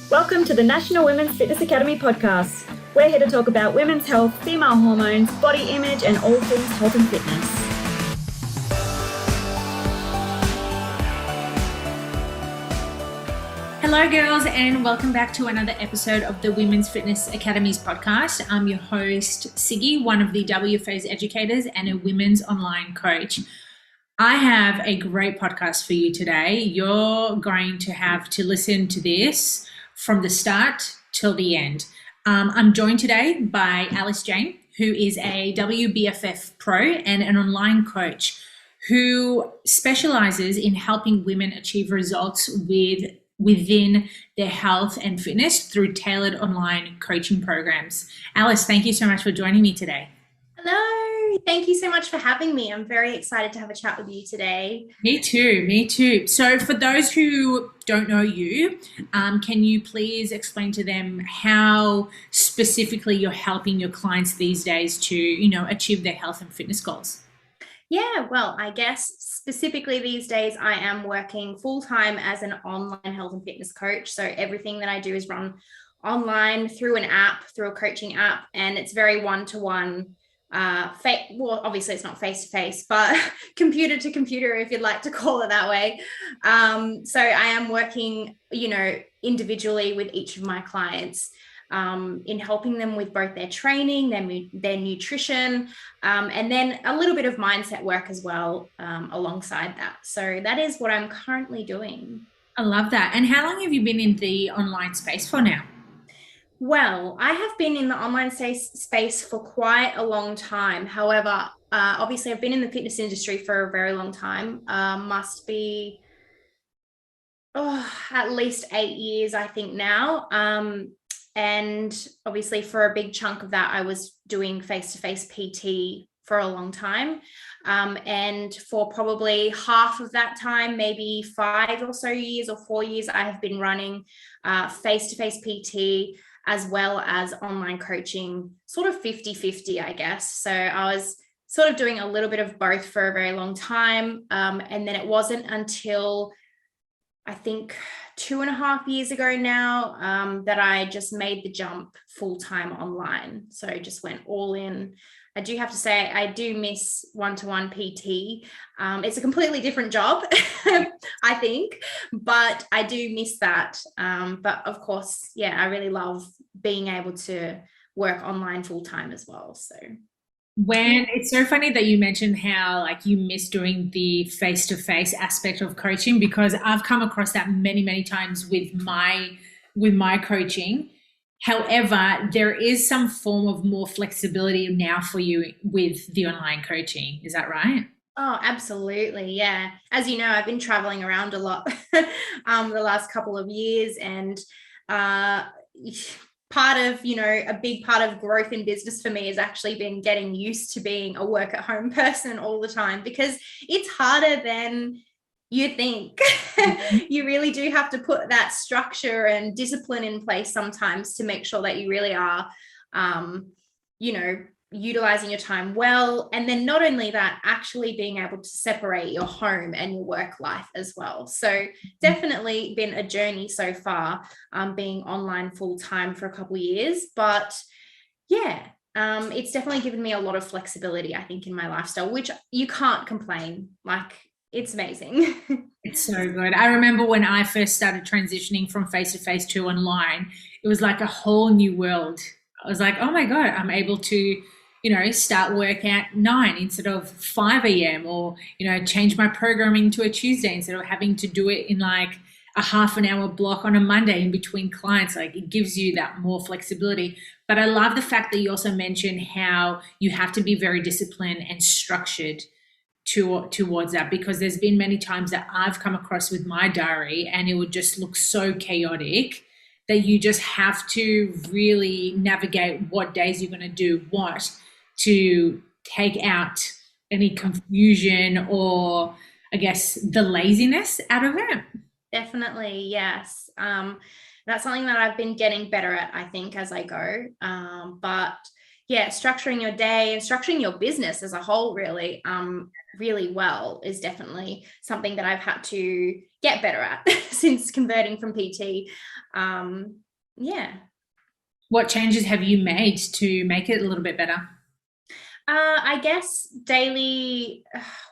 Welcome to the National Women's Fitness Academy podcast. We're here to talk about women's health, female hormones, body image, and all things health and fitness. Hello, girls, and welcome back to another episode of the Women's Fitness Academy's podcast. I'm your host, Siggy, one of the WFA's educators and a women's online coach. I have a great podcast for you today. You're going to have to listen to this from the start till the end. I'm joined today by Alice Jane, who is a WBFF pro and an online coach who specializes in helping women achieve results within their health and fitness through tailored online coaching programs. Alice, thank you so much for joining me today. Hello, thank you so much for having me. I'm very excited to have a chat with you today. Me too. So for those who don't know you, can you please explain to them how specifically you're helping your clients these days to, achieve their health and fitness goals? Yeah, well, I guess specifically these days I am working full-time as an online health and fitness coach. So everything that I do is run online through an app, through a coaching app, and it's very one-to-one. Well, obviously it's not face-to-face, but computer to computer, if you'd like to call it that way. So I am working, individually with each of my clients in helping them with both their training, their nutrition, and then a little bit of mindset work as well alongside that. So that is what I'm currently doing. I love that. And how long have you been in the online space for now? Well, I have been in the online space for quite a long time. However, obviously I've been in the fitness industry for a very long time. Must be at least 8 years, I think now. And obviously for a big chunk of that, I was doing face-to-face PT for a long time. And for probably half of that time, maybe 5 or so years or 4 years, I have been running face-to-face PT as well as online coaching, sort of 50-50, I guess. So I was sort of doing a little bit of both for a very long time. And then it wasn't until I think 2.5 years ago now that I just made the jump full-time online. So I just went all in. I do have to say I do miss one-to-one PT. It's a completely different job, I think, but I do miss that. But of course, I really love being able to work online full-time as well. So It's so funny that you mentioned how you miss doing the face-to-face aspect of coaching, because I've come across that many, many times with my coaching. However, there is some form of more flexibility now for you with the online coaching. Is that right? Oh, absolutely. Yeah. As you know, I've been traveling around a lot the last couple of years, and part of, a big part of growth in business for me has actually been getting used to being a work at home person all the time, because it's harder than you think. You really do have to put that structure and discipline in place sometimes to make sure that you really are, utilizing your time well. And then not only that, actually being able to separate your home and your work life as well. So definitely been a journey so far, being online full time for a couple of years. But it's definitely given me a lot of flexibility, I think, in my lifestyle, which you can't complain. It's amazing. It's so good. I remember when I first started transitioning from face-to-face to online, it was like a whole new world. I was like, oh my God, I'm able to, start work at 9 instead of 5 a.m. or, change my programming to a Tuesday instead of having to do it in like a half an hour block on a Monday in between clients. It gives you that more flexibility. But I love the fact that you also mentioned how you have to be very disciplined and structured towards that, because there's been many times that I've come across with my diary and it would just look so chaotic that you just have to really navigate what days you're going to do what to take out any confusion or, I guess, the laziness out of it. Definitely, yes. That's something that I've been getting better at, I think, as I go. But yeah, structuring your day and structuring your business as a whole really, really well is definitely something that I've had to get better at since converting from PT. Yeah. What changes have you made to make it a little bit better? I guess daily,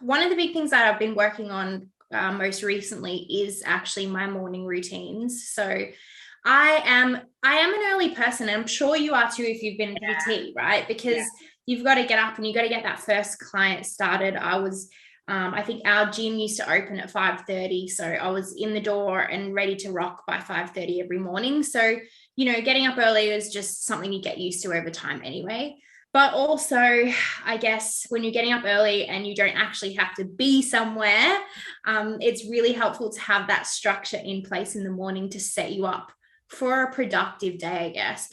one of the big things that I've been working on most recently is actually my morning routines. So I am an early person, and I'm sure you are too if you've been PT, right? Because you've got to get up and you've got to get that first client started. I think our gym used to open at 5:30, so I was in the door and ready to rock by 5:30 every morning. So, getting up early is just something you get used to over time anyway. But also, I guess when you're getting up early and you don't actually have to be somewhere, it's really helpful to have that structure in place in the morning to set you up for a productive day, I guess,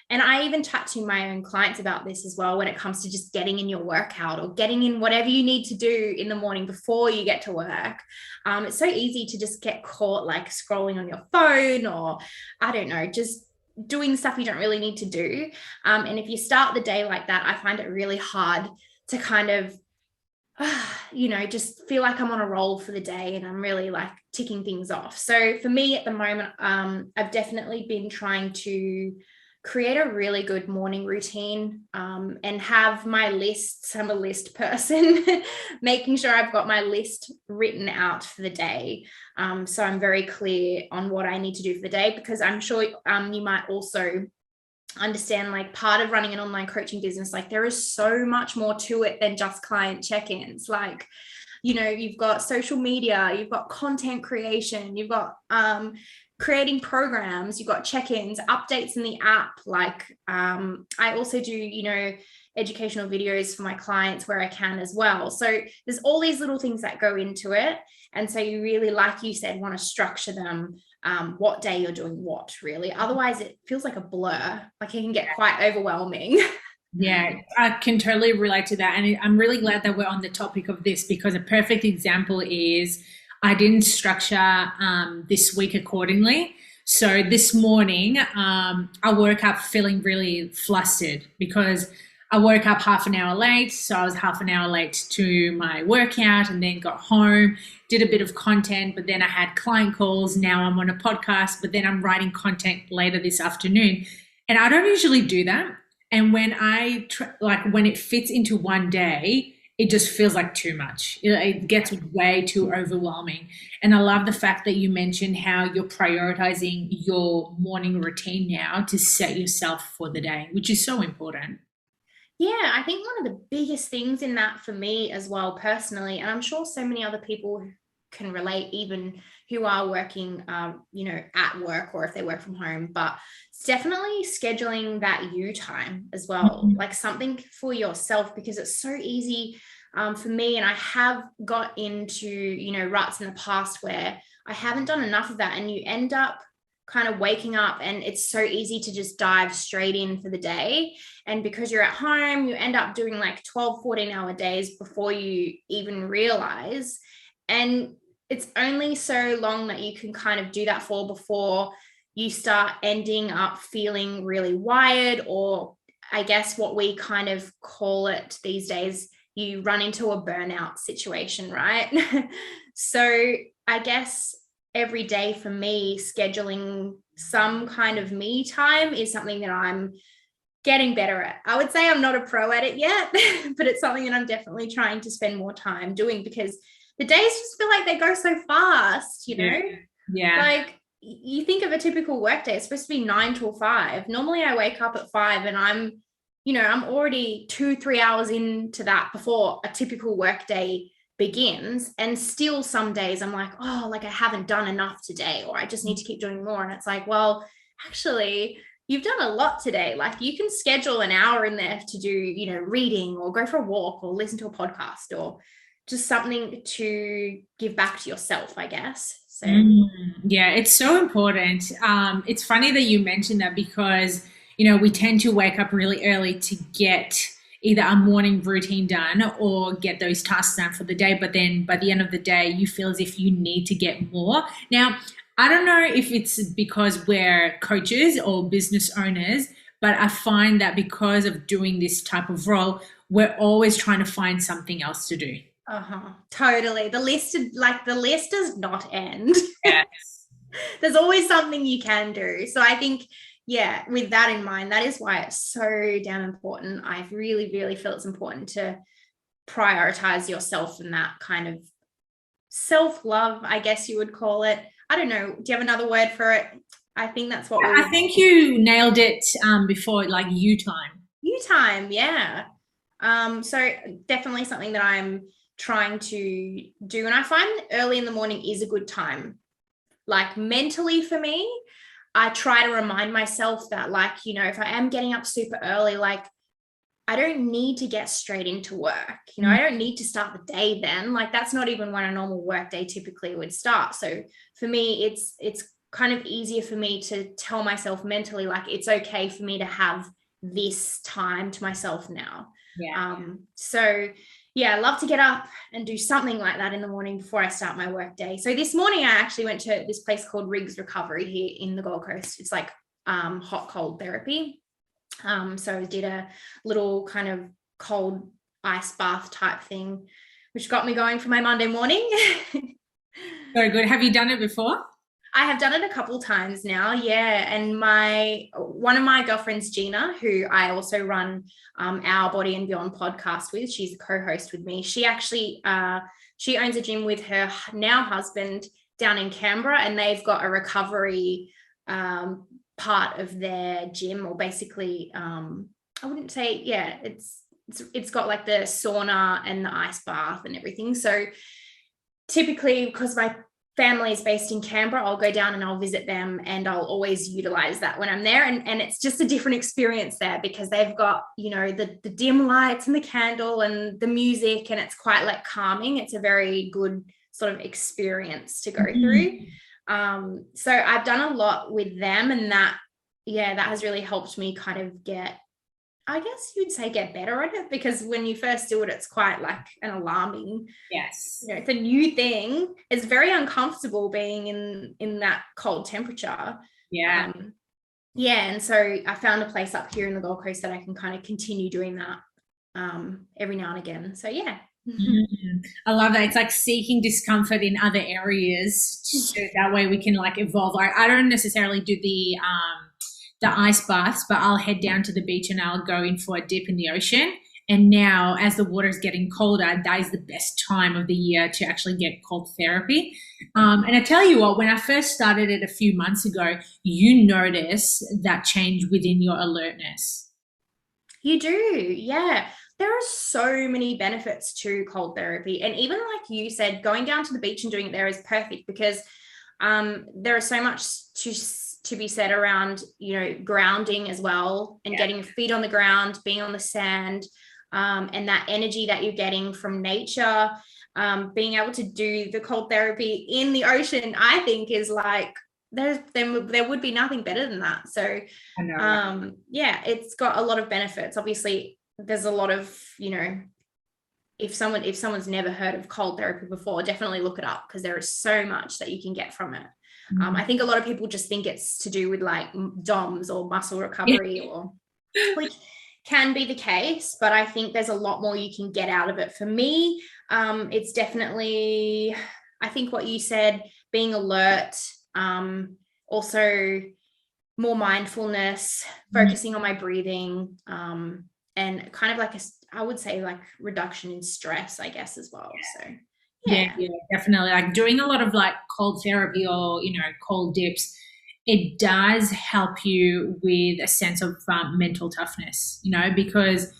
and I even chat to my own clients about this as well when it comes to just getting in your workout or getting in whatever you need to do in the morning before you get to work. It's so easy to just get caught like scrolling on your phone, or I don't know, just doing stuff you don't really need to do. And if you start the day like that, I find it really hard to kind of just feel like I'm on a roll for the day and I'm really like ticking things off. So for me at the moment, I've definitely been trying to create a really good morning routine, and have my lists. I'm a list person, making sure I've got my list written out for the day. So I'm very clear on what I need to do for the day, because I'm sure you might also understand, like, part of running an online coaching business, like there is so much more to it than just client check-ins. Like, you've got social media, you've got content creation, you've got creating programs, you've got check-ins, updates in the app. Like, I also do, educational videos for my clients where I can as well. So there's all these little things that go into it. And so you really, like you said, want to structure them, what day you're doing what, really. Otherwise it feels like a blur, like it can get quite overwhelming. Yeah, I can totally relate to that. And I'm really glad that we're on the topic of this, because a perfect example is I didn't structure this week accordingly. So this morning, I woke up feeling really flustered because I woke up half an hour late. So I was half an hour late to my workout, and then got home, did a bit of content, but then I had client calls. Now I'm on a podcast, but then I'm writing content later this afternoon. And I don't usually do that. And when when it fits into one day, it just feels like too much. It gets way too overwhelming. And I love the fact that you mentioned how you're prioritizing your morning routine now to set yourself for the day, which is so important. Yeah, I think one of the biggest things in that for me as well, personally, and I'm sure so many other people can relate, even who are working, at work, or if they work from home, but it's definitely scheduling that you time as well, like something for yourself, because it's so easy for me. And I have got into, ruts in the past where I haven't done enough of that, and you end up kind of waking up and it's so easy to just dive straight in for the day. And because you're at home, you end up doing like 12, 14-hour days before you even realize. And it's only so long that you can kind of do that for before you start ending up feeling really wired, or I guess what we kind of call it these days, you run into a burnout situation, right? So I guess every day for me, scheduling some kind of me time is something that I'm getting better at. I would say I'm not a pro at it yet, but it's something that I'm definitely trying to spend more time doing, because the days just feel like they go so fast, Yeah. Like, you think of a typical work day, it's supposed to be 9 till 5. Normally I wake up at 5 and I'm already 2-3 hours into that before a typical work day begins. And still some days I'm like, oh, like I haven't done enough today, or I just need to keep doing more. And it's like, well, actually, you've done a lot today. Like, you can schedule an hour in there to do, reading, or go for a walk, or listen to a podcast, or just something to give back to yourself, I guess. So Yeah, it's so important. It's funny that you mentioned that, because we tend to wake up really early to get either a morning routine done or get those tasks done for the day. But then by the end of the day, you feel as if you need to get more. Now, I don't know if it's because we're coaches or business owners, But I find that because of doing this type of role, we're always trying to find something else to do. Totally. The list does not end. Yes. There's always something you can do. So I think, yeah, with that in mind, that is why it's so damn important. I really, really feel it's important to prioritize yourself and that kind of self-love, I guess you would call it. I don't know. Do you have another word for it? I think that's what I think you nailed it before, like you time. You time, yeah. So definitely something that I'm trying to do. And I find early in the morning is a good time. Like mentally for me, I try to remind myself that, like, you know, if I am getting up super early, like I don't need to get straight into work. You know, I don't need to start the day then. Like that's not even when a normal work day typically would start. So for me, it's kind of easier for me to tell myself mentally, like it's okay for me to have this time to myself now. Yeah. So yeah, I love to get up and do something like that in the morning before I start my work day. So this morning I actually went to this place called Riggs Recovery here in the Gold Coast. It's like hot cold therapy. So I did a little kind of cold ice bath type thing, which got me going for my Monday morning. Very good. Have you done it before? I have done it a couple times now, yeah. And one of my girlfriends, Gina, who I also run our Body and Beyond podcast with, she's a co-host with me. She actually she owns a gym with her now husband down in Canberra, and they've got a recovery part of their gym, or basically I wouldn't say, yeah, it's got like the sauna and the ice bath and everything. So typically, because my family is based in Canberra, I'll go down and I'll visit them, and I'll always utilize that when I'm there. And it's just a different experience there because they've got, you know, the dim lights and the candle and the music, and it's quite like calming. It's a very good sort of experience to go through. So I've done a lot with them, and that has really helped me kind of get, I guess you'd say, get better at it, because when you first do it, it's quite like an alarming. Yes. You know, it's a new thing. It's very uncomfortable being in that cold temperature. Yeah. And so I found a place up here in the Gold Coast that I can kind of continue doing that every now and again. So yeah. I love that. It's like seeking discomfort in other areas, so that way we can like evolve. I don't necessarily do the ice baths, but I'll head down to the beach and I'll go in for a dip in the ocean. And now, as the water is getting colder, that is the best time of the year to actually get cold therapy. And I tell you what, when I first started it a few months ago, you notice that change within your alertness. You do, yeah. There are so many benefits to cold therapy. And even like you said, going down to the beach and doing it there is perfect, because there is so much to be said around, you know, grounding as well, and getting your feet on the ground, being on the sand, and that energy that you're getting from nature, being able to do the cold therapy in the ocean, I think is like, there would be nothing better than that. So I know. It's got a lot of benefits. Obviously there's a lot of, you know, if someone's never heard of cold therapy before, definitely look it up, because there is so much that you can get from it. I think a lot of people just think it's to do with like DOMS or muscle recovery, or which can be the case, but I think there's a lot more you can get out of it. For me, it's definitely, I think what you said, being alert, also more mindfulness, focusing on my breathing, and kind of like I would say like reduction in stress, I guess, as well. So yeah, definitely. Like doing a lot of like cold therapy or, you know, cold dips, it does help you with a sense of mental toughness, you know, because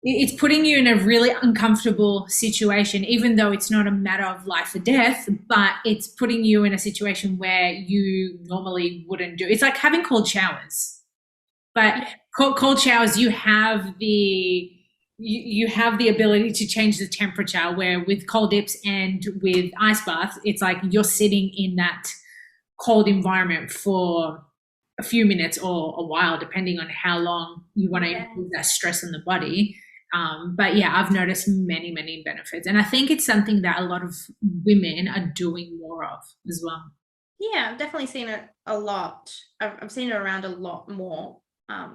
it's putting you in a really uncomfortable situation, even though it's not a matter of life or death, but it's putting you in a situation where you normally wouldn't do. It's like having cold showers, but cold showers, you have the ability to change the temperature, where with cold dips and with ice baths, it's like you're sitting in that cold environment for a few minutes or a while, depending on how long you want to impose that stress on the body. But yeah, I've noticed many, many benefits. And I think it's something that a lot of women are doing more of as well. Yeah, I've definitely seen it a lot. I've seen it around a lot more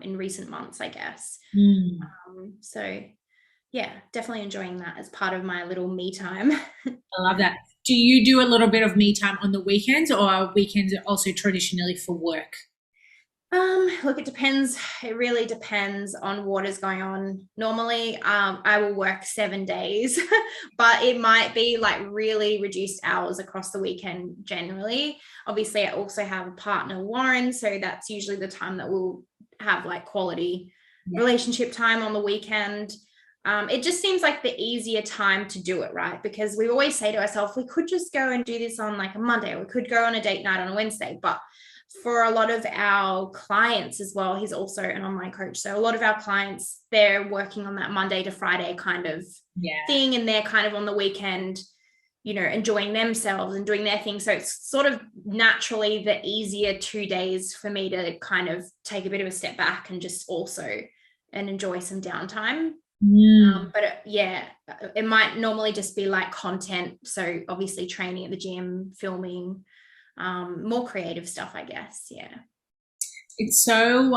in recent months, I guess. So yeah, definitely enjoying that as part of my little me time. I love that. Do you do a little bit of me time on the weekends, or are weekends also traditionally for work? Look, it depends. It really depends on what is going on. Normally, I will work 7 days, but it might be like really reduced hours across the weekend generally. Obviously, I also have a partner, Warren, so that's usually the time that we'll have like quality relationship time on the weekend. It just seems like the easier time to do it, right? Because we always say to ourselves, we could just go and do this on like a Monday, or we could go on a date night on a Wednesday, but for a lot of our clients as well, he's also an online coach. So a lot of our clients, they're working on that Monday to Friday kind of thing. And they're kind of on the weekend, you know, enjoying themselves and doing their thing. So it's sort of naturally the easier 2 days for me to kind of take a bit of a step back and just also and enjoy some downtime. But it might normally just be like content. So obviously training at the gym, filming, more creative stuff, I guess. Yeah. It's so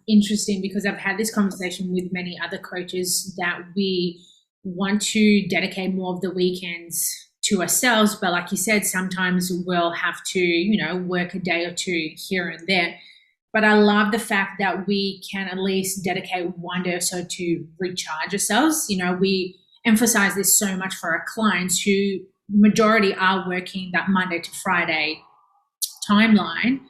interesting because I've had this conversation with many other coaches that we want to dedicate more of the weekends to ourselves. But like you said, sometimes we'll have to, you know, work a day or two here and there. But I love the fact that we can at least dedicate 1 day or so to recharge ourselves. You know, we emphasize this so much for our clients who majority are working that Monday to Friday timeline,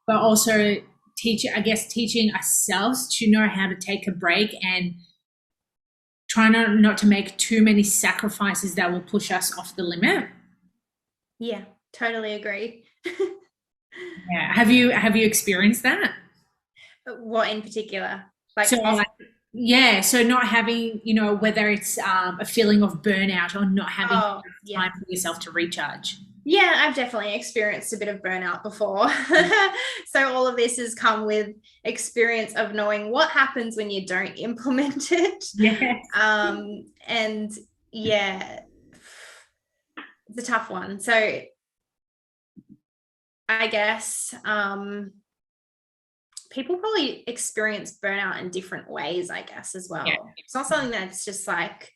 but also teaching ourselves to know how to take a break and try not to make too many sacrifices that will push us off the limit. Yeah, totally agree. Yeah. Have you experienced that? What in particular? So not having, you know, whether it's a feeling of burnout or not having time for yourself to recharge. Yeah, I've definitely experienced a bit of burnout before. So all of this has come with experience of knowing what happens when you don't implement it. Yes. And yeah, it's a tough one. So I guess people probably experience burnout in different ways, I guess, as well. Yeah. It's not something that's just like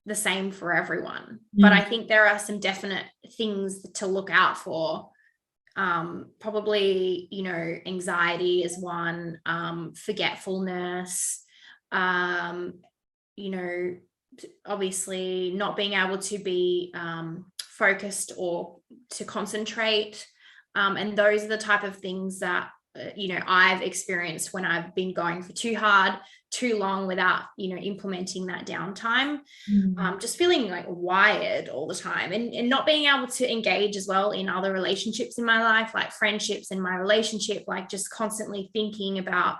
the same for everyone. But I think there are some definite things to look out for. Probably, you know, anxiety is one, forgetfulness, you know, obviously not being able to be focused or to concentrate. And those are the type of things that, you know, I've experienced when I've been going for too hard, too long without, you know, implementing that downtime. Just feeling like wired all the time and not being able to engage as well in other relationships in my life, like friendships in my relationship, like just constantly thinking about,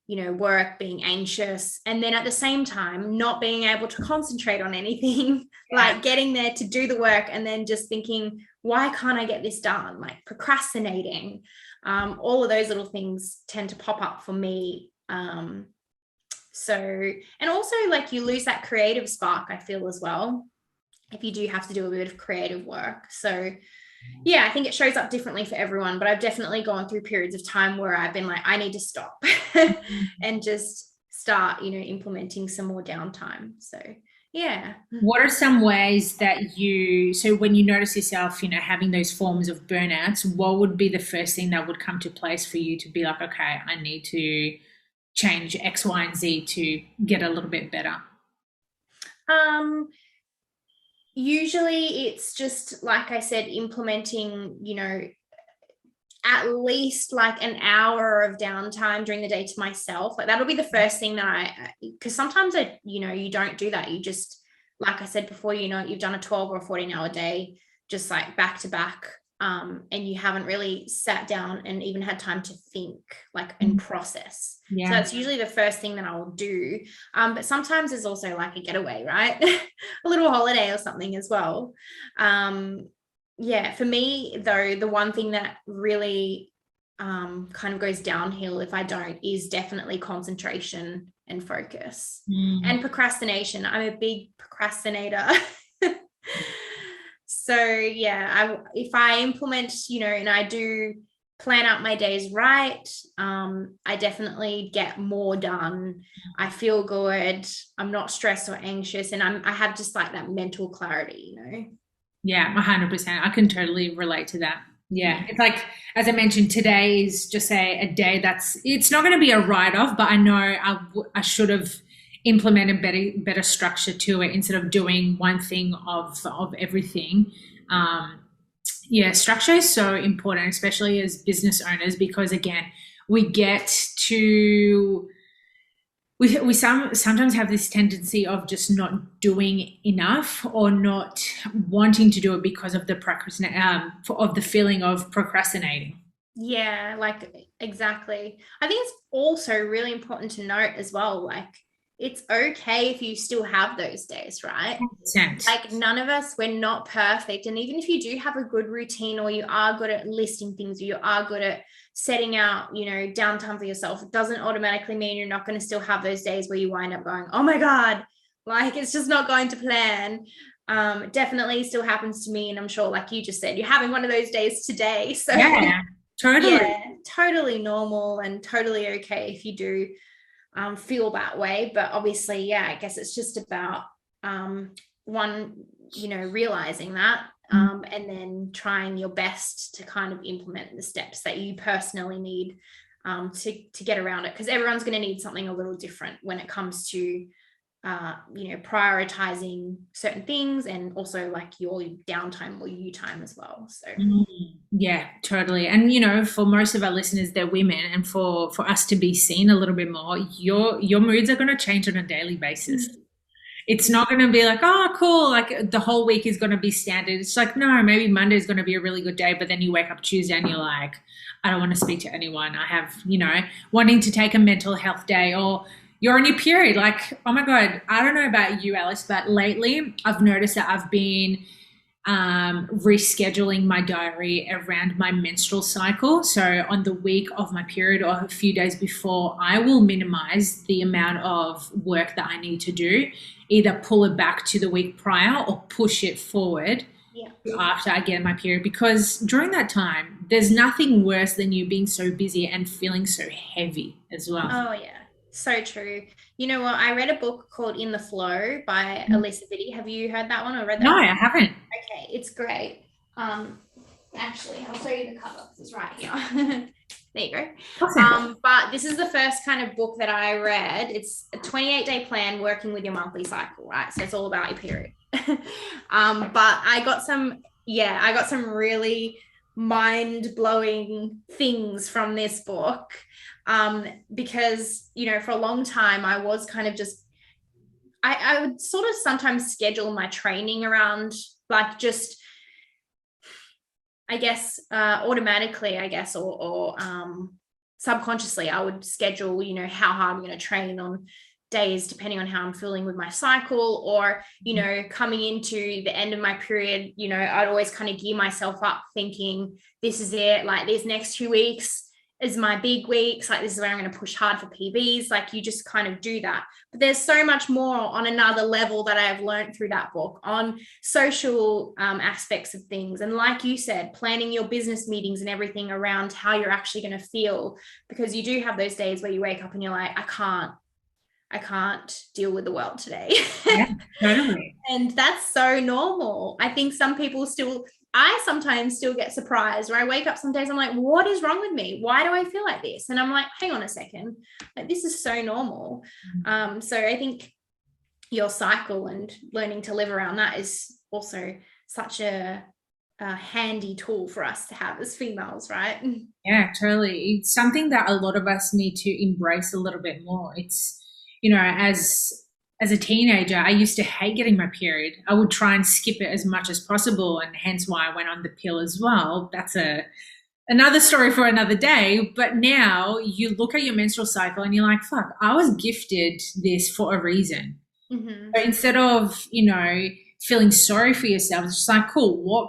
you know, work, being anxious, and then at the same time not being able to concentrate on anything, like getting there to do the work and then just thinking, why can't I get this done? Like procrastinating. All of those little things tend to pop up for me. So, and also like you lose that creative spark, I feel, as well, if you do have to do a bit of creative work. So yeah, I think it shows up differently for everyone, but I've definitely gone through periods of time where I've been like, I need to stop and just start, you know, implementing some more downtime. So yeah. What are some ways that so when you notice yourself, you know, having those forms of burnouts, what would be the first thing that would come to place for you to be like, okay, I need to change X, Y, and Z to get a little bit better? Usually it's just, like I said, implementing, you know, at least like an hour of downtime during the day to myself. Like that'll be the first thing that because sometimes you know, you don't do that. You just, like I said before, you know, you've done a 12 or 14-hour day, just like back to back. And you haven't really sat down and even had time to think, like, and process. So that's usually the first thing that I'll do. But sometimes there's also like a getaway, right? A little holiday or something as well. Yeah, for me though, the one thing that really kind of goes downhill if I don't is definitely concentration and focus and procrastination. I'm a big procrastinator. So yeah, if I implement, you know, and I do plan out my days right. I definitely get more done. I feel good. I'm not stressed or anxious, and I have just like that mental clarity, you know. Yeah, 100%. I can totally relate to that. Yeah. It's like, as I mentioned, today is just a day it's not going to be a write-off, but I know I should have implemented better structure to it instead of doing one thing of everything. Yeah, structure is so important, especially as business owners, because again, we get to sometimes have this tendency of just not doing enough or not wanting to do it because of the of the feeling of procrastinating. Yeah, like exactly. I think it's also really important to note as well, like it's okay if you still have those days, right? 100%. Like none of us, we're not perfect. And even if you do have a good routine, or you are good at listing things, or you are good at setting out, you know, downtime for yourself, it doesn't automatically mean you're not going to still have those days where you wind up going, oh my God, like it's just not going to plan. It definitely still happens to me. And I'm sure, like you just said, you're having one of those days today. So Yeah, totally. yeah, totally normal and totally okay if you do feel that way. But obviously, yeah, I guess it's just about one, you know, realizing that and then trying your best to kind of implement the steps that you personally need to get around it, because everyone's going to need something a little different when it comes to you know, prioritizing certain things, and also like your downtime or you time as well. So Yeah, totally. And you know, for most of our listeners, they're women, and for us to be seen a little bit more, your moods are going to change on a daily basis. It's not going to be like, oh, cool, like the whole week is going to be standard. It's like, no, maybe Monday is going to be a really good day, but then you wake up Tuesday and you're like, I don't want to speak to anyone. I have, you know, wanting to take a mental health day, or you're on your period. Like, oh my God, I don't know about you, Alice, but lately I've noticed that I've been rescheduling my diary around my menstrual cycle. So on the week of my period or a few days before, I will minimize the amount of work that I need to do, either pull it back to the week prior or push it forward after I get my period, because during that time, there's nothing worse than you being so busy and feeling so heavy as well. Oh yeah, so true. You know what? I read a book called In the Flow by Elisa Vitti. Have you heard that one or read that? No, one? I haven't. Okay, it's great. Actually, I'll show you the cover because it's right here. There you go. Awesome. But this is the first kind of book that I read. It's a 28-day plan working with your monthly cycle, right? So it's all about your period. But I got some really mind-blowing things from this book. Because, you know, for a long time I was kind of just, I would sort of sometimes schedule my training around like just, I guess, automatically, I guess, or subconsciously I would schedule, you know, how hard I'm going to train on days depending on how I'm feeling with my cycle, or, you know, coming into the end of my period, you know, I'd always kind of gear myself up thinking this is it, like these next 2 weeks is my big weeks, like this is where I'm going to push hard for PBs. Like you just kind of do that. But there's so much more on another level that I've learned through that book on social aspects of things. And like you said, planning your business meetings and everything around how you're actually going to feel, because you do have those days where you wake up and you're like, I can't deal with the world today. Yeah, totally. And that's so normal. I think I sometimes still get surprised where I wake up some days, I'm like, what is wrong with me? Why do I feel like this? And I'm like, hang on a second, like this is so normal. So I think your cycle and learning to live around that is also such a handy tool for us to have as females, right? Yeah, totally. It's something that a lot of us need to embrace a little bit more. It's, you know, as a teenager, I used to hate getting my period. I would try and skip it as much as possible, and hence why I went on the pill as well. That's another story for another day. But now you look at your menstrual cycle and you're like, fuck, I was gifted this for a reason. Mm-hmm. So instead of, you know, feeling sorry for yourself, it's just like, cool,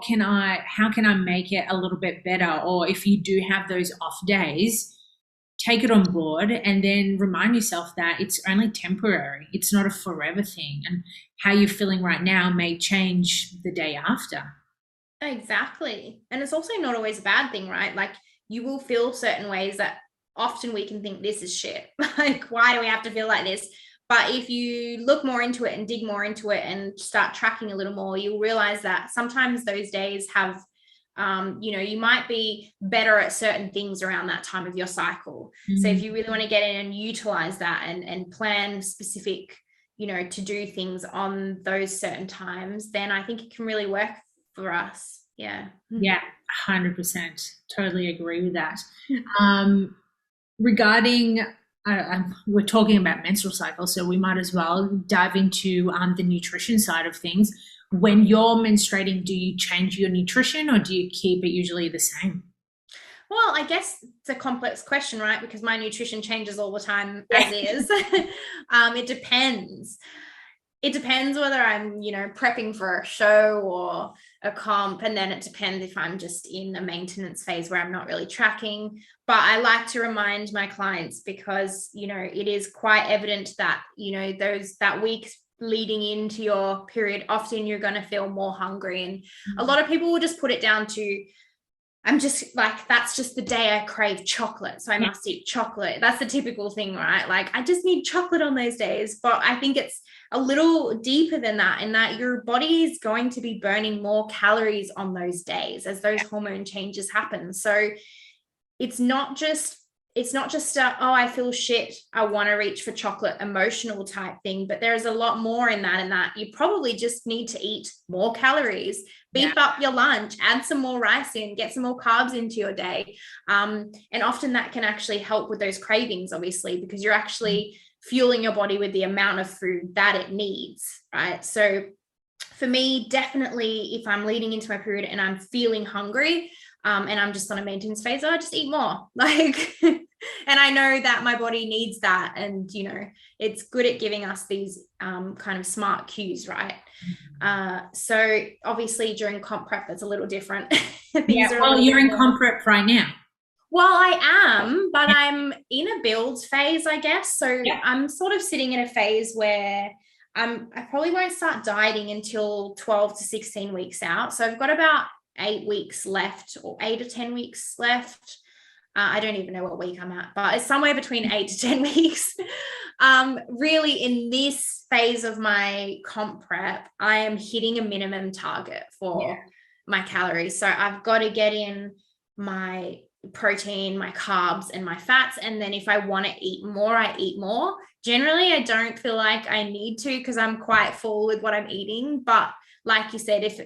how can I make it a little bit better? Or if you do have those off days, take it on board and then remind yourself that it's only temporary. It's not a forever thing. And how you're feeling right now may change the day after. Exactly. And it's also not always a bad thing, right? Like you will feel certain ways that often we can think this is shit. Like, why do we have to feel like this? But if you look more into it and dig more into it and start tracking a little more, you'll realize that sometimes those days have, you might be better at certain things around that time of your cycle. So if you really want to get in and utilize that and plan specific, to do things on those certain times, then I think it can really work for us. Yeah. Yeah, 100%. Totally agree with that. Regarding, we're talking about menstrual cycle, so we might as well dive into the nutrition side of things. When you're menstruating, do you change your nutrition or do you keep it usually the same? Well, I guess it's a complex question, right? Because my nutrition changes all the time as is. It depends. It depends whether I'm, prepping for a show or a comp. And then it depends if I'm just in a maintenance phase where I'm not really tracking. But I like to remind my clients because, it is quite evident that, that week leading into your period, often you're going to feel more hungry. And a lot of people will just put it down to, I'm just like, that's just the day I crave chocolate, so I must eat chocolate. That's the typical thing, right? Like, I just need chocolate on those days. But I think it's a little deeper than that, in that your body is going to be burning more calories on those days as those hormone changes happen. So it's not just I feel shit, I want to reach for chocolate emotional type thing, but there's a lot more in that you probably just need to eat more calories, beef up your lunch, add some more rice in, get some more carbs into your day. And often that can actually help with those cravings, obviously, because you're actually fueling your body with the amount of food that it needs, right? So for me, definitely, if I'm leading into my period and I'm feeling hungry, and I'm just on a maintenance phase, I just eat more. Like, and I know that my body needs that. And, it's good at giving us these kind of smart cues, right? So obviously during comp prep, it's a little different. You're in comp prep right now. Well, I am, but I'm in a build phase, I guess. So I'm sort of sitting in a phase where I probably won't start dieting until 12 to 16 weeks out. So I've got about 8 weeks left, or 8 or 10 weeks left. I don't even know what week I'm at, but it's somewhere between 8 to 10 weeks. Really, in this phase of my comp prep, I am hitting a minimum target for my calories. So I've got to get in my protein, my carbs, and my fats. And then if I want to eat more, I eat more. Generally, I don't feel like I need to, because I'm quite full with what I'm eating. But like you said, if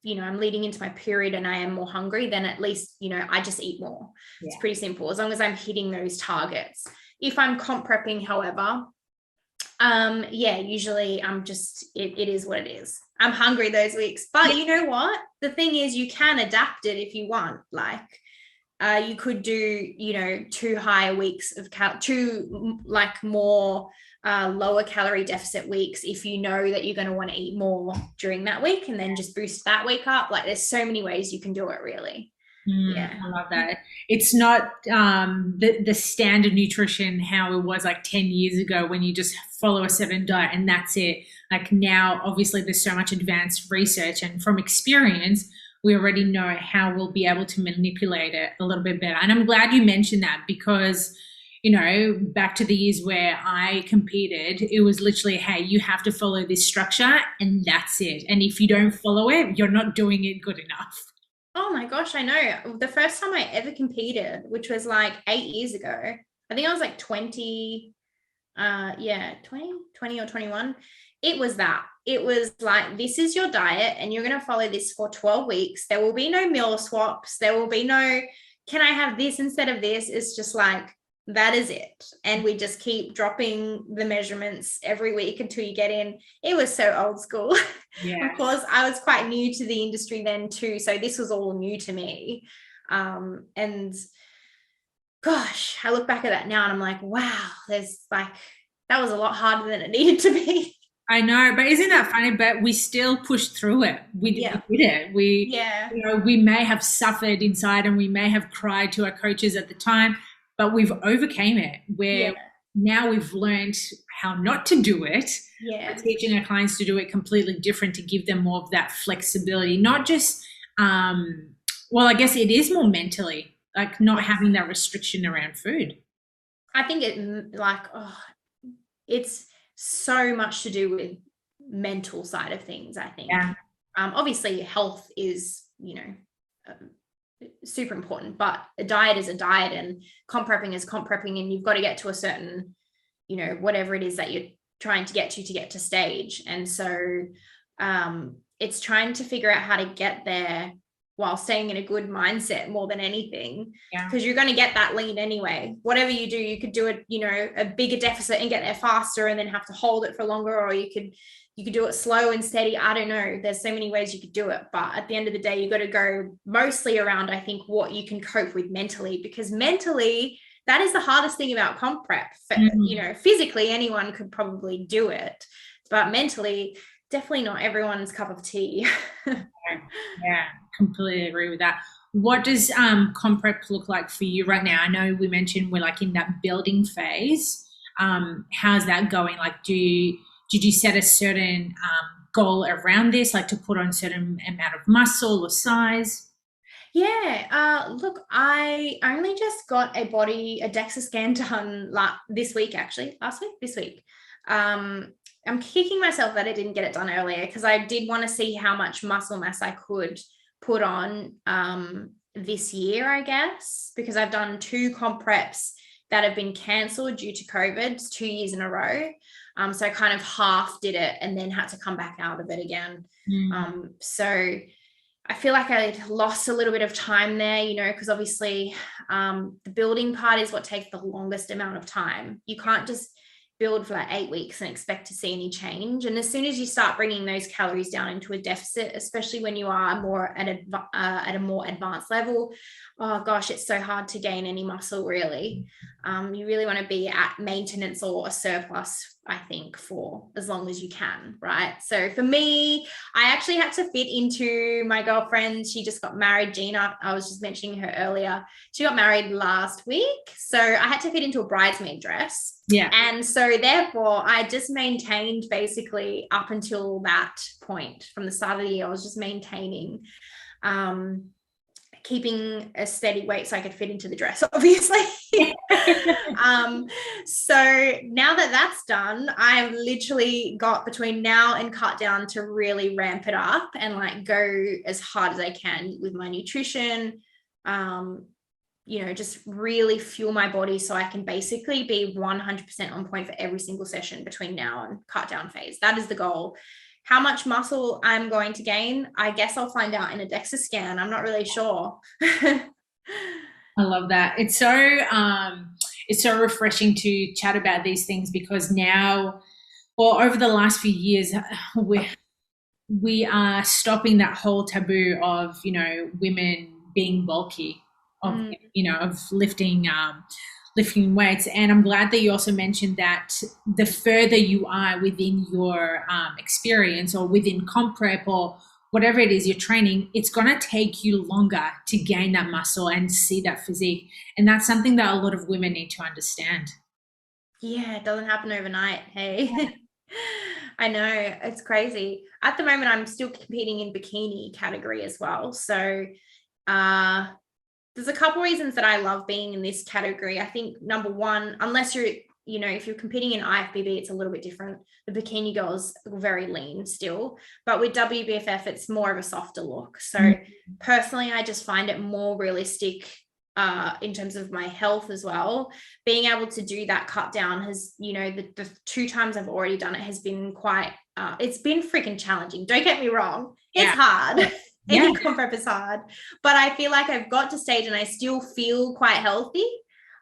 I'm leading into my period and I am more hungry, then at least, I just eat more. It's pretty simple, as long as I'm hitting those targets. If I'm comp prepping, however, usually I'm just, it is what it is. I'm hungry those weeks, but you know what? The thing is, you can adapt it if you want. Like, you could do, 2 higher weeks of more lower calorie deficit weeks if you know that you're going to want to eat more during that week, and then just boost that week up. Like, there's so many ways you can do it, really. I love that. It's not the standard nutrition how it was like 10 years ago, when you just follow a certain diet and that's it. Like, now obviously there's so much advanced research, and from experience we already know how we'll be able to manipulate it a little bit better. And I'm glad you mentioned that, because back to the years where I competed, it was literally, hey, you have to follow this structure and that's it. And if you don't follow it, you're not doing it good enough. Oh my gosh, I know. The first time I ever competed, which was like 8 years ago, I think I was like 20 or 21. It was that. It was like, this is your diet and you're going to follow this for 12 weeks. There will be no meal swaps. There will be no, can I have this instead of this? It's just like, that is it. And we just keep dropping the measurements every week until you get in. It was so old school. Yeah. Of course, I was quite new to the industry then too. So this was all new to me. And gosh, I look back at that now and I'm like, wow, that was a lot harder than it needed to be. I know, but isn't that funny? But we still pushed through it. We did it. We may have suffered inside and we may have cried to our coaches at the time, but we've overcame it. Now we've learned how not to do it. We're teaching our clients to do it completely different, to give them more of that flexibility, not just, I guess it is more mentally like not having that restriction around food. I think it's so much to do with mental side of things, I think. Yeah. Obviously health is, super important, but a diet is a diet, and comp prepping is comp prepping, and you've got to get to a certain, whatever it is that you're trying to get to stage. And so it's trying to figure out how to get there while staying in a good mindset more than anything, because you're going to get that lean anyway. Whatever you do, you could do it, a bigger deficit and get there faster and then have to hold it for longer, or you could do it slow and steady. I don't know. There's so many ways you could do it. But at the end of the day, you got to go mostly around, I think, what you can cope with mentally, because mentally, that is the hardest thing about comp prep. Physically, anyone could probably do it, but mentally, definitely not everyone's cup of tea. Yeah, completely agree with that. What does comp prep look like for you right now? I know we mentioned we're like in that building phase. How's that going? Like, did you set a certain goal around this, like to put on a certain amount of muscle or size? Yeah, look, I only just got a DEXA scan done this week. I'm kicking myself that I didn't get it done earlier, because I did want to see how much muscle mass I could put on this year, I guess, because I've done 2 comp preps that have been cancelled due to COVID 2 years in a row. So I kind of half did it and then had to come back out of it again. So I feel like I lost a little bit of time there, because obviously the building part is what takes the longest amount of time. You can't just build for like 8 weeks and expect to see any change. And as soon as you start bringing those calories down into a deficit, especially when you are more at a more advanced level, oh gosh, it's so hard to gain any muscle, really. You really want to be at maintenance or a surplus, I think, for as long as you can, right? So for me, I actually had to fit into my girlfriend. She just got married, Gina. I was just mentioning her earlier. She got married last week. So I had to fit into a bridesmaid dress. Yeah. And so therefore, I just maintained basically up until that point. From the start of the year, I was just maintaining, keeping a steady weight so I could fit into the dress, obviously. So now that that's done, I've literally got between now and cut down to really ramp it up and like go as hard as I can with my nutrition, just really fuel my body so I can basically be 100% on point for every single session between now and cut down phase. That is the goal. How much muscle I'm going to gain, I guess I'll find out in a DEXA scan. I'm not really sure. I love that. It's so refreshing to chat about these things, because now, or over the last few years, we are stopping that whole taboo of, women being bulky, of lifting weights. And I'm glad that you also mentioned that the further you are within your experience or within comp prep or whatever it is you're training, it's going to take you longer to gain that muscle and see that physique. And that's something that a lot of women need to understand. Yeah, it doesn't happen overnight. Hey, I know, it's crazy. At the moment, I'm still competing in bikini category as well. So there's a couple reasons that I love being in this category. I think number one, unless you're, if you're competing in IFBB, it's a little bit different. The bikini girls are very lean still, but with WBFF, it's more of a softer look. So personally, I just find it more realistic in terms of my health as well. Being able to do that cut down has, the 2 times I've already done it has been quite, it's been freaking challenging. Don't get me wrong. It's hard. Any comp prep is hard, but I feel like I've got to stage and I still feel quite healthy.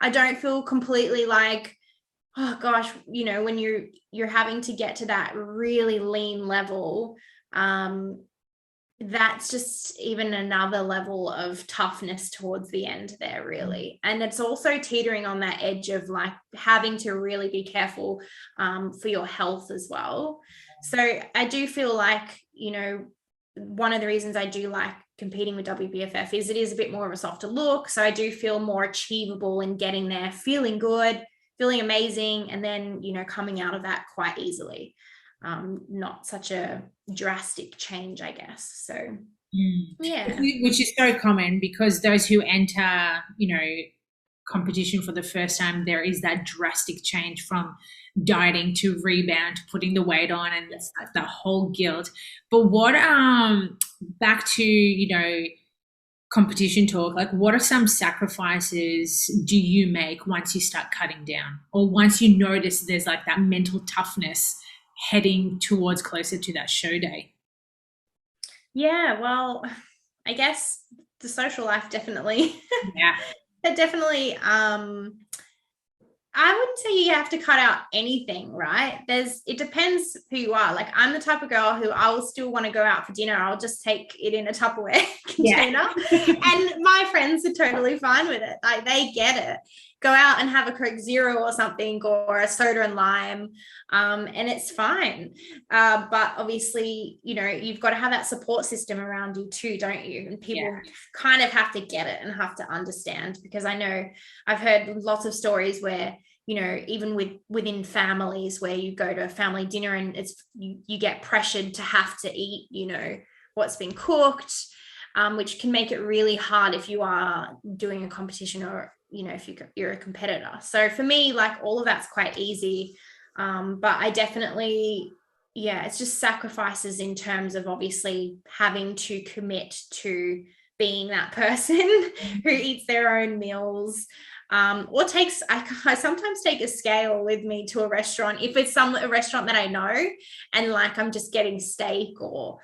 I don't feel completely like, oh gosh, when you're having to get to that really lean level, that's just even another level of toughness towards the end there, really. And it's also teetering on that edge of like having to really be careful for your health as well. So I do feel like, one of the reasons I do like competing with WBFF is it is a bit more of a softer look. So I do feel more achievable in getting there, feeling good, feeling amazing, and then, coming out of that quite easily. Not such a drastic change, I guess. So Yeah. Which is so common because those who enter, competition for the first time, there is that drastic change from dieting to rebound to putting the weight on, and it's like the whole guilt. But what back to competition talk, like what are some sacrifices do you make once you start cutting down, or once you notice there's like that mental toughness heading towards closer to that show day? Yeah, well, I guess the social life definitely. Yeah. It definitely I wouldn't say you have to cut out anything, right? It depends who you are. Like, I'm the type of girl who I will still want to go out for dinner. I'll just take it in a Tupperware container. And my friends are totally fine with it. Like, they get it. Go out and have a Coke Zero or something, or a soda and lime, and it's fine. But obviously, you've got to have that support system around you too, don't you? And people kind of have to get it and have to understand, because I know I've heard lots of stories where, even within families, where you go to a family dinner and you get pressured to have to eat, what's been cooked, which can make it really hard if you are doing a competition, or, if you're a competitor. So for me, like, all of that's quite easy. But I definitely, it's just sacrifices in terms of obviously having to commit to being that person who eats their own meals. Or I sometimes take a scale with me to a restaurant, if it's a restaurant that I know, and like I'm just getting steak or,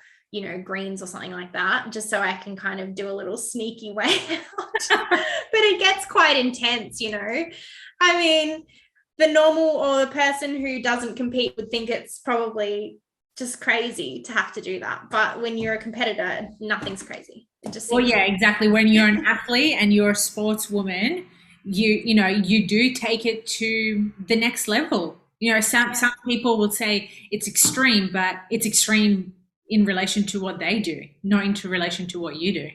greens or something like that, just so I can kind of do a little sneaky way out. But it gets quite intense, I mean, the normal or the person who doesn't compete would think it's probably just crazy to have to do that. But when you're a competitor, nothing's crazy. It just Well, yeah, exactly. When you're an athlete and you're a sportswoman, you do take it to the next level. Some people will say it's extreme, but it's extreme in relation to what they do, not in relation to what you do.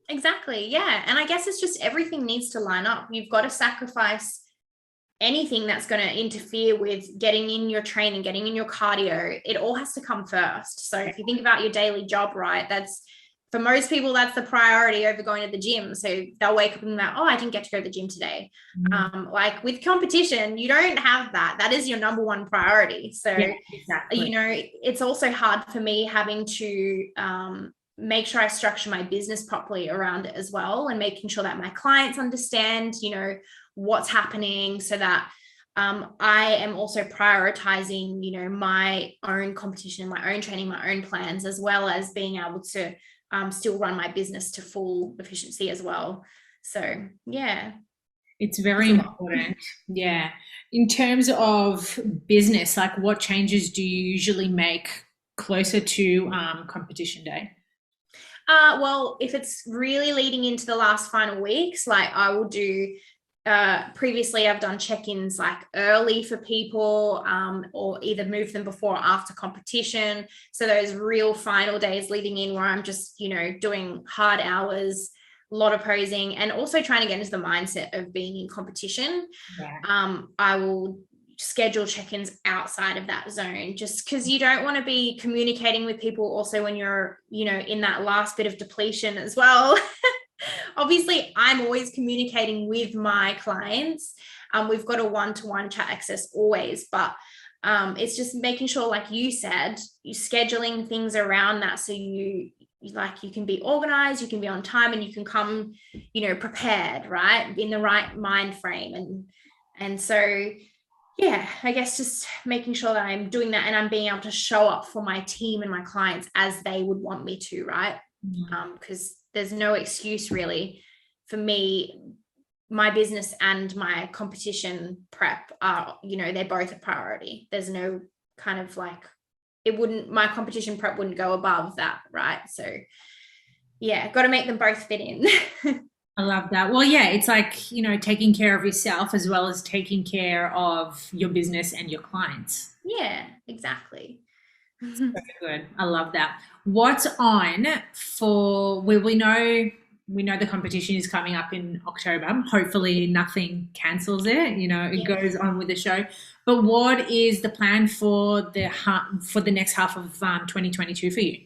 Exactly. Yeah. And I guess it's just everything needs to line up. You've got to sacrifice anything that's going to interfere with getting in your training, getting in your cardio. It all has to come first. So if you think about your daily job, right, for most people, that's the priority over going to the gym. So they'll wake up and be like, oh, I didn't get to go to the gym today. Like, with competition, you don't have that. That is your number one priority. So, exactly. It's also hard for me having to make sure I structure my business properly around it as well, and making sure that my clients understand, what's happening, so that I am also prioritizing, my own competition, my own training, my own plans, as well as being able to still run my business to full efficiency as well. So, yeah. It's very important. Yeah. In terms of business, like, what changes do you usually make closer to competition day? Well, if it's really leading into the last final weeks, like, I will do, previously I've done check-ins like early for people, or either move them before or after competition. So those real final days leading in, where I'm just, doing hard hours, a lot of posing, and also trying to get into the mindset of being in competition. I will schedule check-ins outside of that zone, just because you don't want to be communicating with people also when you're, in that last bit of depletion as well. Obviously, I'm always communicating with my clients. We've got a one-to-one chat access always, but it's just making sure, like you said, you're scheduling things around that, so you can be organized, you can be on time, and you can come, prepared, right, in the right mind frame. And so, yeah, I guess just making sure that I'm doing that, and I'm being able to show up for my team and my clients as they would want me to, right? Because there's no excuse really for me. My business and my competition prep are, they're both a priority. There's no kind of like, my competition prep wouldn't go above that, right? So yeah, got to make them both fit in. I love that. Well, yeah, it's like, taking care of yourself as well as taking care of your business and your clients. Yeah, exactly. Very good. I love that. What's on for, we know the competition is coming up in October. Hopefully nothing cancels it, it goes on with the show. But what is the plan for the next half of 2022 for you?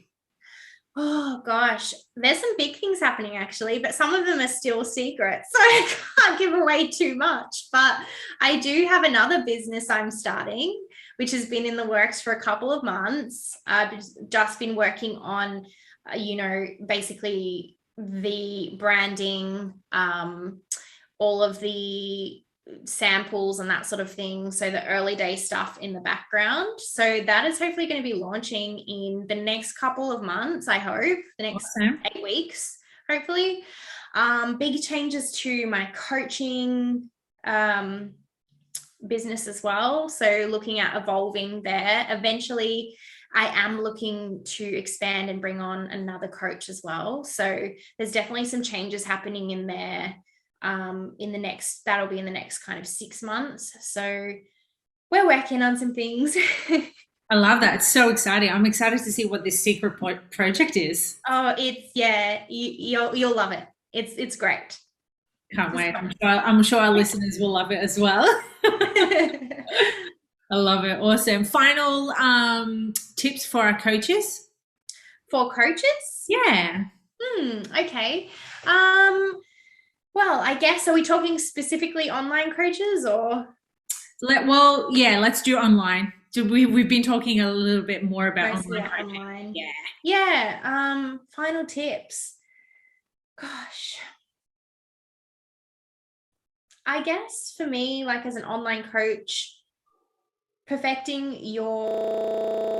Oh gosh, there's some big things happening actually, but some of them are still secret, so I can't give away too much. But I do have another business I'm starting, which has been in the works for a couple of months. I've just been working on, basically the branding, all of the samples and that sort of thing. So the early day stuff in the background. So that is hopefully going to be launching in the next couple of months, I hope, the next Awesome. 8 weeks, hopefully. Big changes to my coaching business as well. So looking at evolving there. Eventually, I am looking to expand and bring on another coach as well. So there's definitely some changes happening in there that'll be in the next kind of 6 months. So we're working on some things. I love that. It's so exciting. I'm excited to see what this secret project is. Oh, you'll love it. It's great. Can't wait. I'm sure our listeners will love it as well. I love it. Awesome. Final tips for our coaches? For coaches? Yeah. Okay. Well, I guess, are we talking specifically online coaches or? Let's do online. We've been talking a little bit more about Mostly online. online. Yeah. Yeah. Final tips. Gosh. I guess for me, like as an online coach, perfecting your